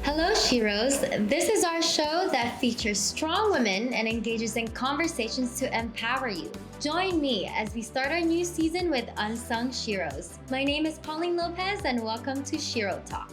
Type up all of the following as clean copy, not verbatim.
Hello, Sheroes. This is our show that features strong women and engages in conversations to empower you. Join me as we start our new season with Unsung Sheroes. My name is Pauline Lopez, and welcome to Shero Talk.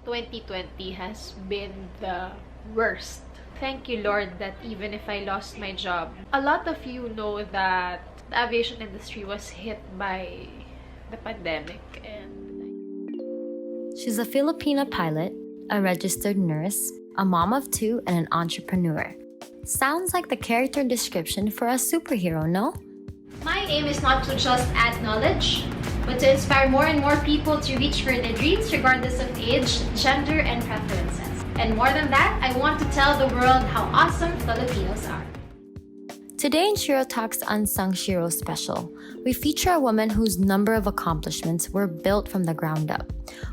"2020 has been the worst. Thank you, Lord, that even if I lost my job, a lot of you know that the aviation industry was hit by the pandemic, and She's a Filipina pilot, a registered nurse, a mom of two, and an entrepreneur. Sounds like the character description for a superhero, no? My aim is not to just add knowledge, but to inspire more and more people to reach for their dreams regardless of age, gender, and preferences. And more than that, I want to tell the world how awesome Filipinos are. Today in Shero Talk's Unsung Shero special, we feature a woman whose number of accomplishments were built from the ground up,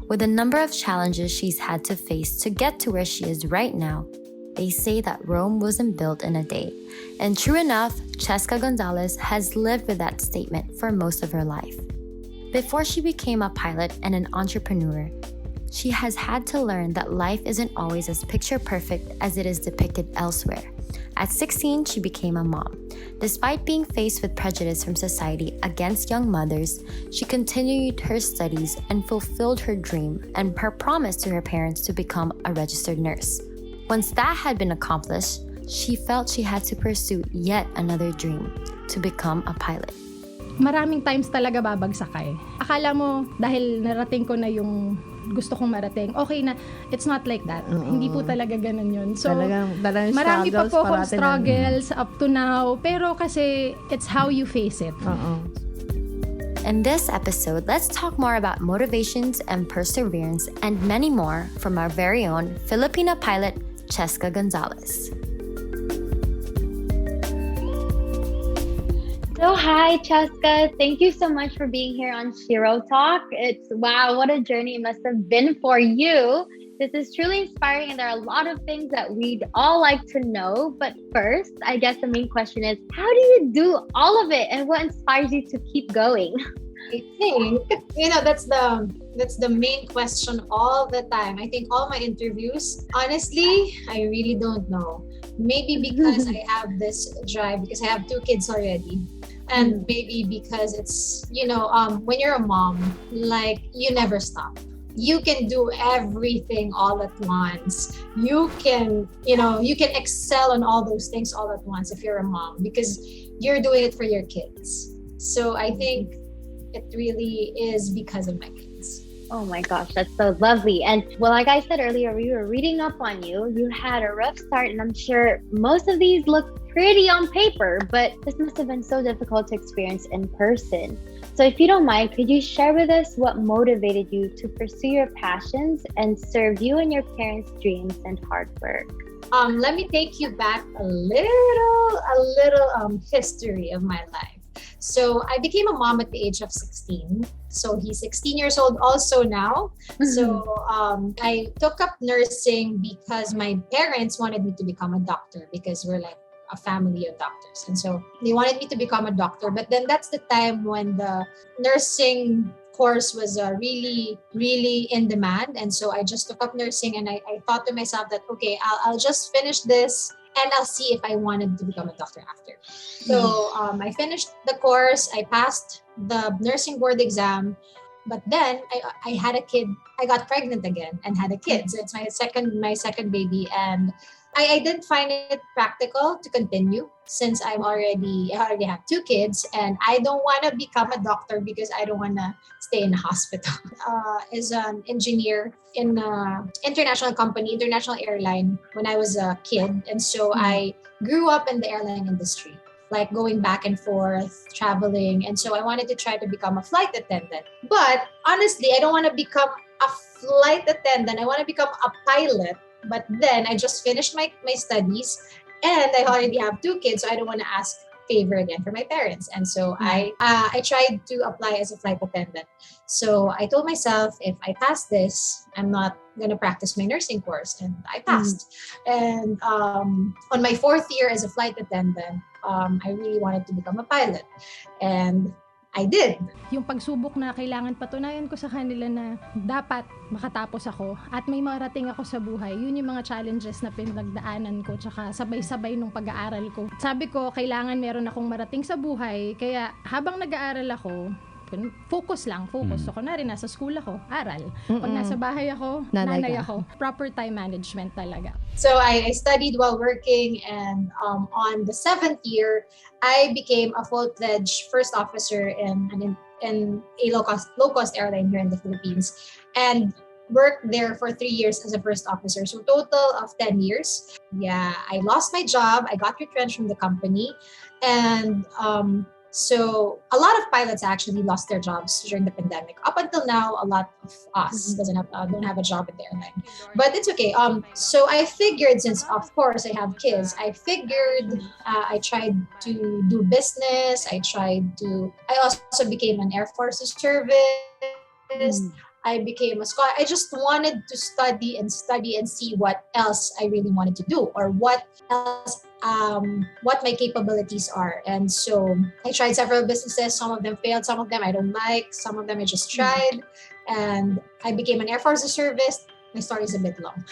with a number of challenges she's had to face to get to where she is right now. They say that Rome wasn't built in a day. And true enough, Chezka Gonzales has lived with that statement for most of her life. Before she became a pilot and an entrepreneur, she has had to learn that life isn't always as picture perfect as it is depicted elsewhere. At 16, she became a mom. Despite being faced with prejudice from society against young mothers, she continued her studies and fulfilled her dream and her promise to her parents to become a registered nurse. Once that had been accomplished, she felt she had to pursue yet another dream, to become a pilot. Maraming times talaga babagsak ka eh. Akala mo dahil narating ko na yung gusto kong marating, okay na. It's not like that. Hindi po talaga ganun yun. So, marami pa po akong struggles up to now. Pero kasi, it's how you face it. In this episode, let's talk more about motivations and perseverance and many more from our very own Filipina pilot, Chezka Gonzales. So hi, Chezka. Thank you so much for being here on Shero Talk. Wow, what a journey it must have been for you. This is truly inspiring, and there are a lot of things that we'd all like to know. But first, I guess the main question is, how do you do all of it, and what inspires you to keep going? I think, that's the main question all the time. I think all my interviews, honestly, I really don't know. Maybe because I have this drive, because I have 2 kids already. And maybe because it's, when you're a mom, like, you never stop. You can do everything all at once. You can excel on all those things all at once if you're a mom, because you're doing it for your kids. So I think it really is because of my kids. Oh my gosh, that's so lovely. And well, like I said earlier, we were reading up on you. You had a rough start, and I'm sure most of these look pretty on paper, but this must have been so difficult to experience in person. So if you don't mind, could you share with us what motivated you to pursue your passions and serve you and your parents' dreams and hard work? Let me take you back a little history of my life. So I became a mom at the age of 16. So he's 16 years old also now. So I took up nursing because my parents wanted me to become a doctor, because we're like a family of doctors. And so they wanted me to become a doctor. But then that's the time when the nursing course was really, really in demand. And so I just took up nursing, and I thought to myself that, okay, I'll just finish this, and I'll see if I wanted to become a doctor after. So I finished the course. I passed the nursing board exam. But then I had a kid. I got pregnant again and had a kid. So it's my second baby. And I didn't find it practical to continue, since I already have 2 kids, and I don't want to become a doctor because I don't want to stay in a hospital. As an engineer in an international company, international airline, when I was a kid. And so I grew up in the airline industry, like going back and forth, traveling. And so I wanted to try to become a flight attendant. But honestly, I don't want to become a flight attendant. I want to become a pilot. But then I just finished my studies, and I already have 2 kids, so I don't want to ask favor again for my parents. And so I tried to apply as a flight attendant. So I told myself, if I pass this, I'm not gonna practice my nursing course, and I passed. And on my 4th year as a flight attendant, I really wanted to become a pilot, and I did. Yung pagsubok na kailangan patunayan ko sa kanila na dapat makatapos ako at may marating ako sa buhay, yun yung mga challenges na pinagdaanan ko, tsaka sabay-sabay nung pag-aaral ko. Sabi ko, kailangan meron akong marating sa buhay, kaya habang nag-aaral ako, focus. So, kunwari, nasa school ako, aral. Pag nasa bahay ako, nanay ako. Proper time management talaga. So I studied while working, and on the 7th year, I became a full-fledged first officer in a low-cost airline here in the Philippines, and worked there for 3 years as a first officer. So total of 10 years. Yeah, I lost my job. I got retrenched from the company, and so a lot of pilots actually lost their jobs during the pandemic. Up until now, a lot of us don't have a job in the airline, but it's okay. So I figured, since of course I have kids, I I tried to do business. I also became an Air Force service. I became a scholar. I just wanted to study and see what else I really wanted to do, or what else, what my capabilities are. And so I tried several businesses. Some of them failed. Some of them I don't like. Some of them I just tried. And I became an Air Force service. My story is a bit long.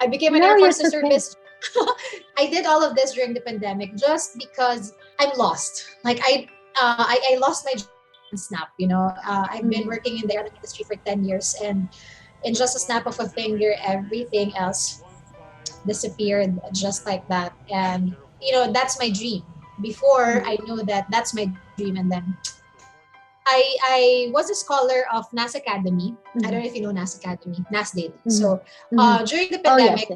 I became an Air Force service. I did all of this during the pandemic just because I'm lost. Like I lost my snap, I've been working in the airline industry for 10 years, and in just a snap of a finger, everything else disappeared just like that. And that's my dream. Before, I know that that's my dream, and then I was a scholar of NAS Academy. I don't know if you know NAS Academy, NAS Daily. So during the pandemic,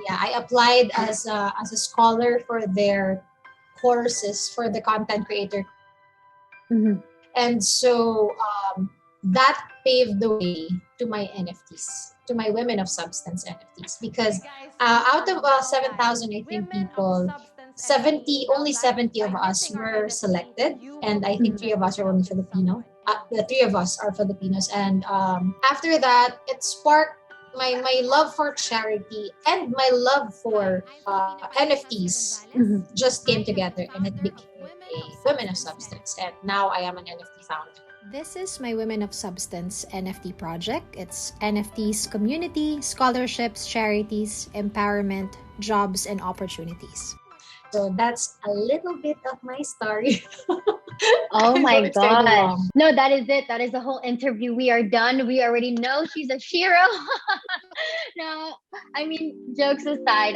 I applied as a scholar for their courses for the content creator. And so that paved the way to my NFTs, to my Women of Substance NFTs. Because out of 7,000, I think, people, only 70 of us were selected. And I think 3 of us are only Filipino. The 3 of us are Filipinos. And after that, it sparked my love for charity and my love for NFTs just came together, and it became a Women of Substance. And now I am an NFT founder. This is my Women of Substance NFT project. It's NFTs community, scholarships, charities, empowerment, jobs, and opportunities. So that's a little bit of my story. Oh my God. No, that is it. That is the whole interview. We are done. We already know she's a Shero. No, I mean, jokes aside,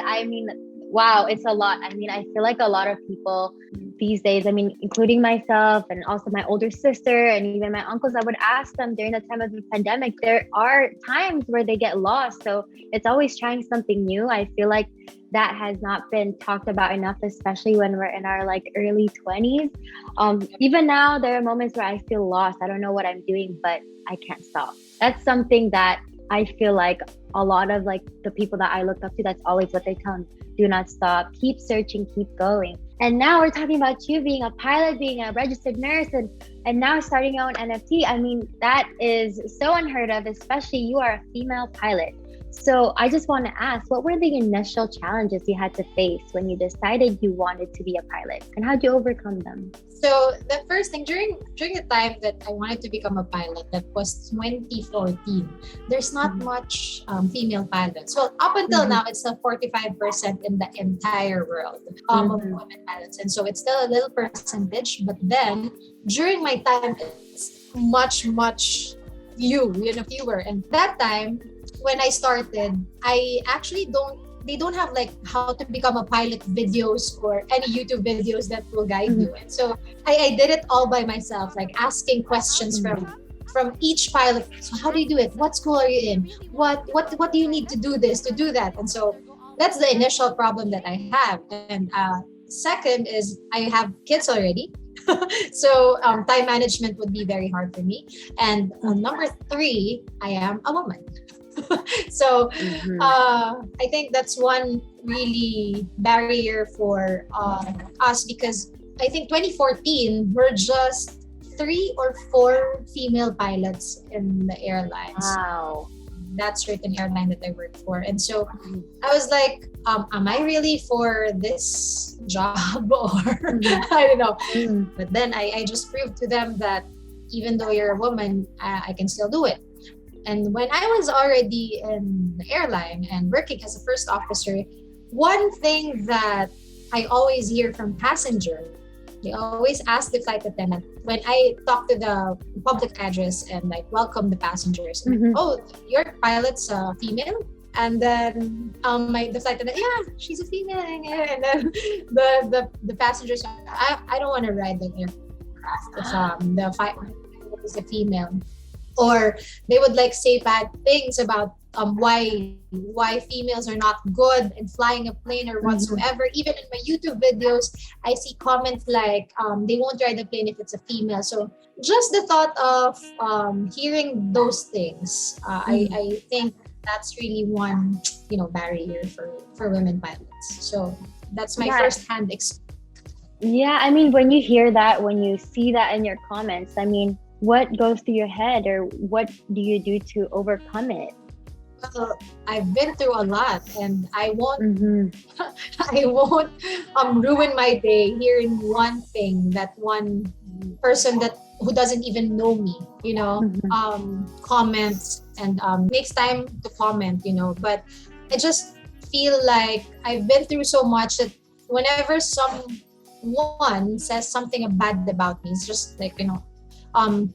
wow, it's a lot. I feel like a lot of people these days, including myself and also my older sister and even my uncles, I would ask them during the time of the pandemic, there are times where they get lost. So it's always trying something new. I feel like that has not been talked about enough, especially when we're in our early 20s. Even now, there are moments where I feel lost. I don't know what I'm doing, but I can't stop. That's something that I feel like a lot of the people that I looked up to, that's always what they tell me. Do not stop, keep searching, keep going. And now we're talking about you being a pilot, being a registered nurse, and now starting your own NFT. That is so unheard of, especially you are a female pilot. So I just want to ask, what were the initial challenges you had to face when you decided you wanted to be a pilot, and how'd you overcome them? So the first thing, during the time that I wanted to become a pilot, that was 2014, there's not much female pilots. Well, up until now, it's still 45% in the entire world of women pilots. And so it's still a little percentage, but then during my time, it's much fewer. And that time, when I started, I actually they don't have how to become a pilot videos or any YouTube videos that will guide you. And so I did it all by myself, asking questions from each pilot. So how do you do it? What school are you in? What do you need to do this, to do that? And so that's the initial problem that I have. And second is I have kids already. So time management would be very hard for me. And number 3, I am a woman. So I think that's one really barrier for us, because I think 2014, we're just 3 or 4 female pilots in the airlines. Wow. That certain airline that I worked for. And so I was like, am I really for this job or I don't know. But then I just proved to them that even though you're a woman, I can still do it. And when I was already in the airline and working as a first officer, one thing that I always hear from passengers, they always ask the flight attendant when I talk to the public address and like welcome the passengers. Oh, your pilot's a female? And then the flight attendant, yeah, she's a female. And then the passengers, I don't want to ride the aircraft if the pilot is a female. Or they would like say bad things about why females are not good in flying a plane or whatsoever. Even in my YouTube videos, I see comments like they won't ride the plane if it's a female. So just the thought of hearing those things, I think that's really one barrier for women pilots. So that's my first-hand experience. Yeah, I mean, when you hear that, when you see that in your comments, I mean, what goes through your head, or what do you do to overcome it? I've been through a lot, and I won't I won't ruin my day hearing one thing that one person who doesn't even know me, comments and makes time to comment, but I just feel like I've been through so much that whenever someone says something bad about me, it's just like, one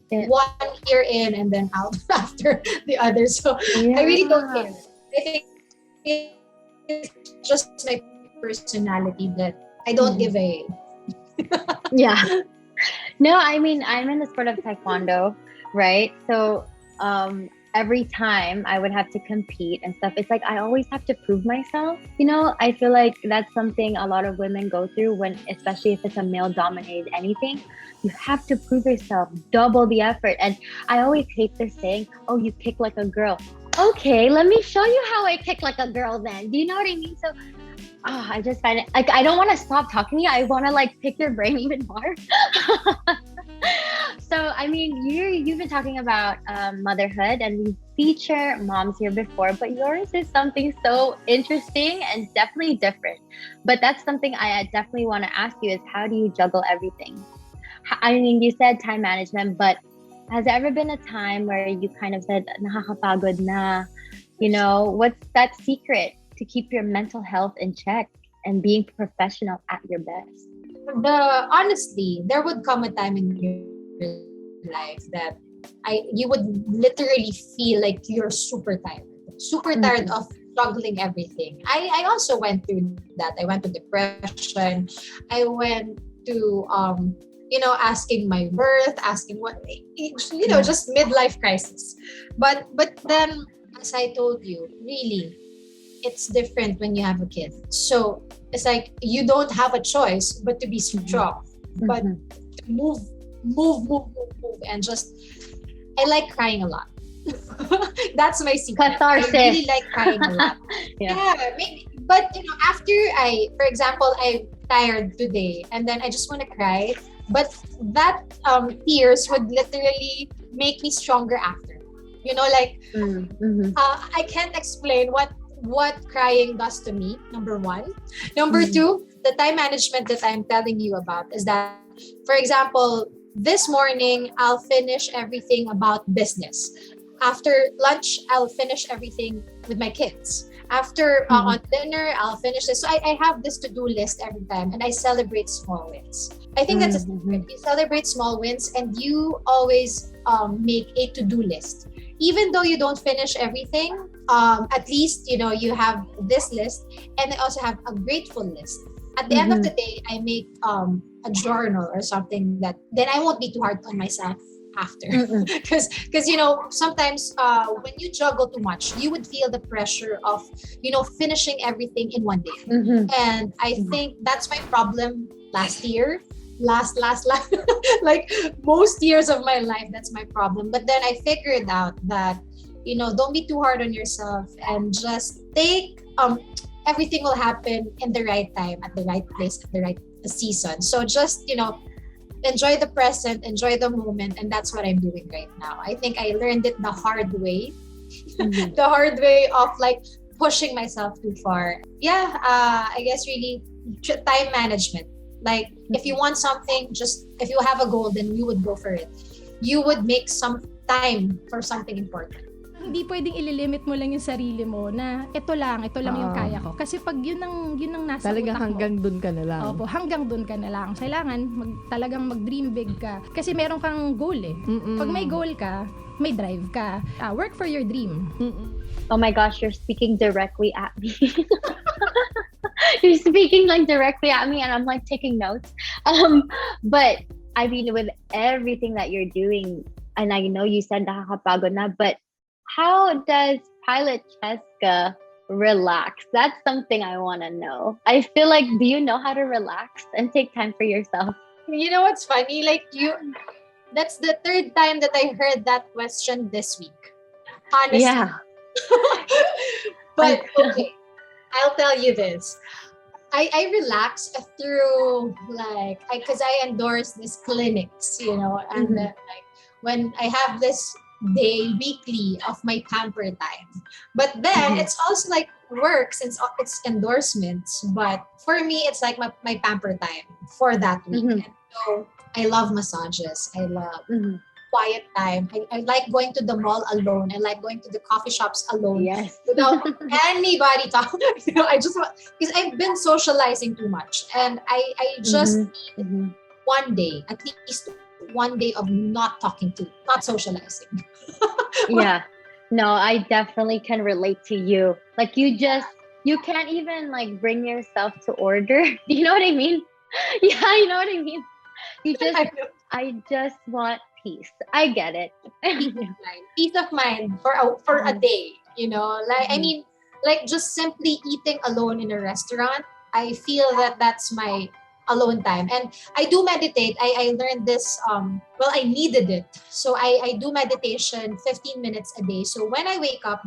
ear in and then out after the other. So I really don't care. I think it's just my personality that I don't give a Yeah. No, I mean, I'm in the sport of taekwondo, right? So every time I would have to compete and stuff, it's like I always have to prove myself. I feel like that's something a lot of women go through especially if it's a male-dominated anything. You have to prove yourself, double the effort. And I always hate this saying, oh, you kick like a girl. Okay, let me show you how I kick like a girl then. Do you know what I mean? So I just find it, like, I don't want to stop talking to you. I want to like pick your brain even more. So, I mean, you've been talking about motherhood, and we feature moms here before, but yours is something so interesting and definitely different. But that's something I definitely want to ask you is, how do you juggle everything? I mean, you said time management, but has there ever been a time where you kind of said, nakakapagod na, what's that secret to keep your mental health in check and being professional at your best? Honestly, there would come a time in your life that you would literally feel like you're super tired of struggling everything. I also went through that. I went to depression. I went to asking my worth, asking what just midlife crisis. But then, as I told you, really, it's different when you have a kid. So it's like you don't have a choice but to be strong, but to move, and just. I like crying a lot. That's my secret. Catharsis. I really like crying a lot. Yeah, maybe. But after for example, I'm tired today, and then I just want to cry. But that tears would literally make me stronger after. I can't explain what crying does to me, number one. Number two, the time management that I'm telling you about is that, for example, this morning, I'll finish everything about business. After lunch, I'll finish everything with my kids. After on dinner, I'll finish this. So I have this to-do list every time, and I celebrate small wins. I think that's a secret. You celebrate small wins, and you always make a to-do list. Even though you don't finish everything, at least you have this list, and I also have a grateful list. At the end of the day, I make a journal or something that then I won't be too hard on myself after. Because sometimes when you juggle too much, you would feel the pressure of finishing everything in one day. And I think that's my problem last year. Last like most years of my life, that's my problem. But then I figured out that don't be too hard on yourself, and just take everything will happen in the right time, at the right place, at the right a season. So just, enjoy the present, enjoy the moment, and that's what I'm doing right now. I think I learned it the hard way. The hard way of like pushing myself too far. Yeah, I guess really time management. Like if you want something, just if you have a goal, then you would go for it. You would make some time for something important. Hindi pwedeng ililimit mo lang yung sarili mo na ito lang yung kaya ko. Kasi pag yun ang nasa talagang utak mo. hanggang dun ka na lang. Opo, hanggang dun ka na lang. Kailangan talagang mag-dream big ka. Kasi meron kang goal eh. Pag may goal ka, may drive ka. Work for your dream. Oh my gosh, you're speaking directly at me. You're speaking like directly at me and I'm like taking notes. But I mean, with everything that you're doing, and I know you said nakakapagod na, but how does Pilot Chezka relax? That's something I want to know. I feel like, do you know how to relax and take time for yourself? You know what's funny? Like that's the third time that I heard that question this week. Honestly. Yeah. But okay, I'll tell you this. I relax through because I endorse these clinics, and then, like when I have this day weekly of my pamper time. But then it's also like work since it's endorsements. But for me, it's like my pamper time for that week. And so I love massages. I love quiet time. I like going to the mall alone. I like going to the coffee shops alone. Yes. Without anybody talking. I just want, because I've been socializing too much. And I just need one day, at least one day of not socializing. Yeah. No, I definitely can relate to you. Like you can't even like bring yourself to order. You know what I mean? Yeah, you know what I mean? I just want peace. I get it. Peace of mind for a day, I mean, like just simply eating alone in a restaurant. I feel that that's my alone time. And I do meditate. I learned this, I needed it. So I do meditation 15 minutes a day. So when I wake up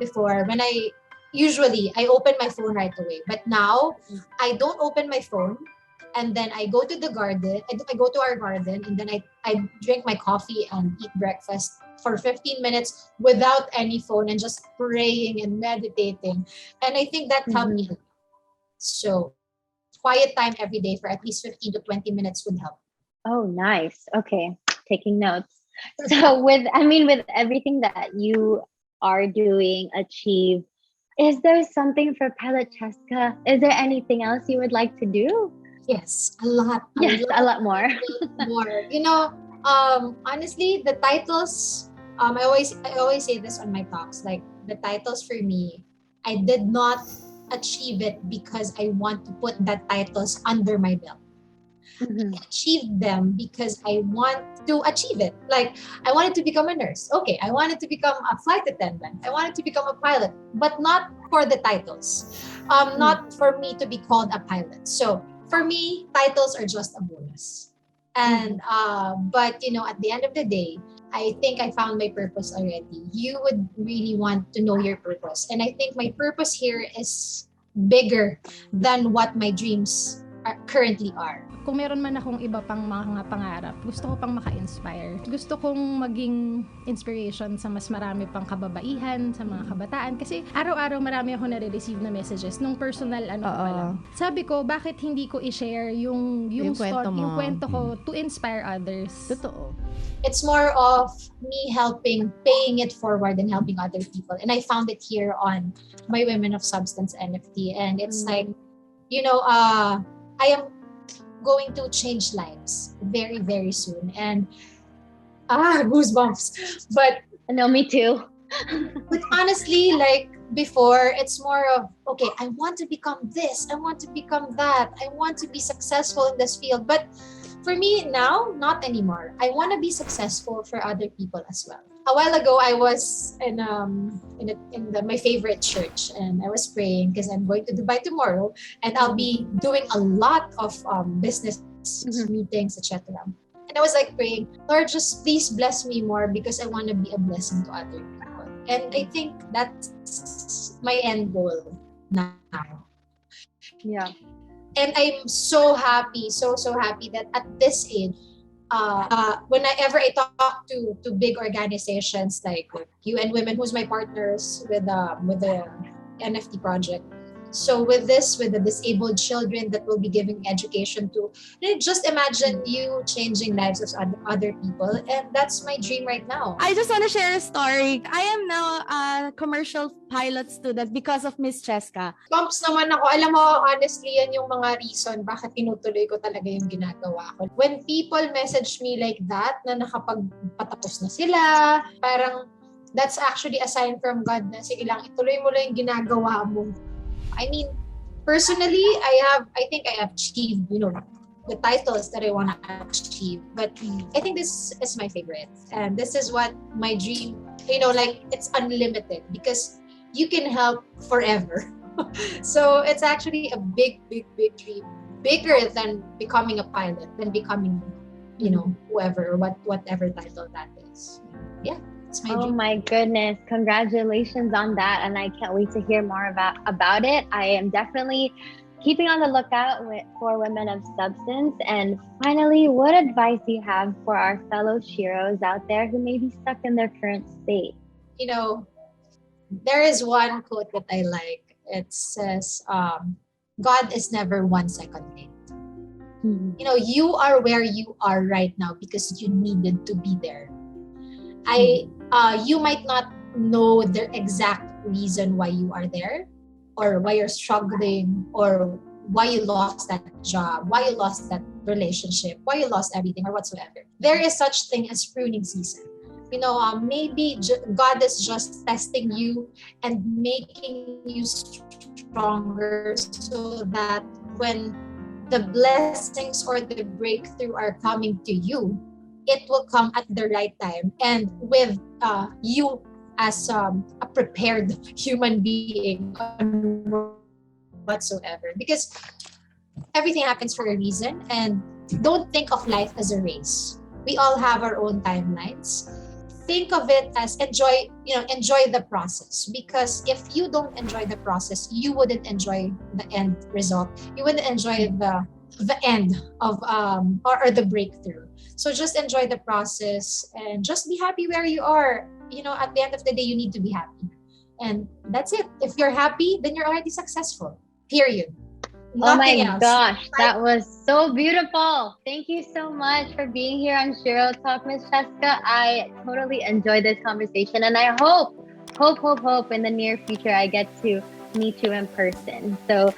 usually I open my phone right away. But now I don't open my phone. And then I go to the garden. I go to our garden and then I drink my coffee and eat breakfast for 15 minutes without any phone and just praying and meditating. And I think that helped me. So quiet time every day for at least 15 to 20 minutes would help. Oh, nice. Okay. Taking notes. So with everything that you are doing, achieve, is there something for Pilot Chezka? Is there anything else you would like to do? Yes, a lot. A lot more. More. Honestly, the titles, I always say this on my talks, like the titles for me, I did not achieve it because I want to put that titles under my belt. I achieved them because I want to achieve it. Like I wanted to become a nurse. Okay, I wanted to become a flight attendant. I wanted to become a pilot, but not for the titles. Not for me to be called a pilot. So for me, titles are just a bonus. And but at the end of the day, I think I found my purpose already. You would really want to know your purpose. And I think my purpose here is bigger than what my dreams currently are. Kung meron man akong iba pang mga pangarap, gusto ko pang maka-inspire. Gusto kong maging inspiration sa mas marami pang kababaihan, sa mga kabataan. Kasi araw-araw marami ako nare-receive na messages nung personal pa lang. Sabi ko, bakit hindi ko i-share yung kwento ko to inspire others? Totoo. It's more of me paying it forward and helping other people. And I found it here on my Women of Substance NFT. And it's like, I am going to change lives very, very soon. And goosebumps. But no, me too. But honestly, like before, it's more of, okay, I want to become this, I want to become that, I want to be successful in this field. But for me now, not anymore. I want to be successful for other people as well. A while ago, I was in my favorite church, and I was praying because I'm going to Dubai tomorrow, and I'll be doing a lot of business meetings, etc. And I was like praying, Lord, just please bless me more because I want to be a blessing to other people. And I think that's my end goal now. Yeah. And I'm so happy, so happy that at this age, whenever I talk to big organizations like UN Women, who's my partners with the NFT project. So with the disabled children that we'll be giving education to, just imagine you changing lives of other people, and that's my dream right now. I just want to share a story. I am now a commercial pilot student because of Miss Chezka. Pumps naman ako. Alam mo, honestly, yan yung mga reason bakit tinutuloy ko talaga yung ginagawa ko. When people message me like that, na nakapagpatapos na sila, parang that's actually a sign from God na sige lang, ituloy mo lang yung ginagawa mo. I mean, personally, I think I have achieved, the titles that I want to achieve. But I think this is my favorite. And this is what my dream, it's unlimited because you can help forever. So it's actually a big dream. Bigger than becoming a pilot, than becoming, whoever, or whatever title that is. Yeah. Oh my goodness. Congratulations on that. And I can't wait to hear more about it. I am definitely keeping on the lookout for women of substance. And finally, what advice do you have for our fellow Sheros out there who may be stuck in their current state? There is one quote that I like. It says, God is never 1 second late. Mm-hmm. You are where you are right now because you needed to be there. You might not know the exact reason why you are there, or why you're struggling, or why you lost that job, why you lost that relationship, why you lost everything, or whatsoever. There is such thing as pruning season. Maybe God is just testing you and making you stronger so that when the blessings or the breakthrough are coming to you, it will come at the right time and with you as a prepared human being whatsoever. Because everything happens for a reason, and don't think of life as a race. We all have our own timelines. Think of it as enjoy the process, because if you don't enjoy the process, you wouldn't enjoy the end result. You wouldn't enjoy the end of or the breakthrough. So just enjoy the process and just be happy where you are. At the end of the day, you need to be happy. And that's it. If you're happy, then you're already successful. Period. Nothing else. Gosh, that was so beautiful. Thank you so much for being here on Shero Talk, Miss Chezka. I totally enjoyed this conversation, and I hope in the near future I get to meet you in person. So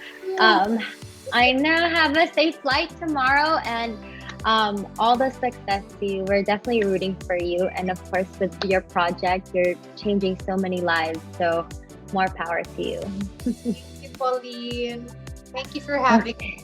I now have a safe flight tomorrow, and all the success to you. We're definitely rooting for you. And of course, with your project, you're changing so many lives. So more power to you. Thank you, Pauline. Thank you for having me.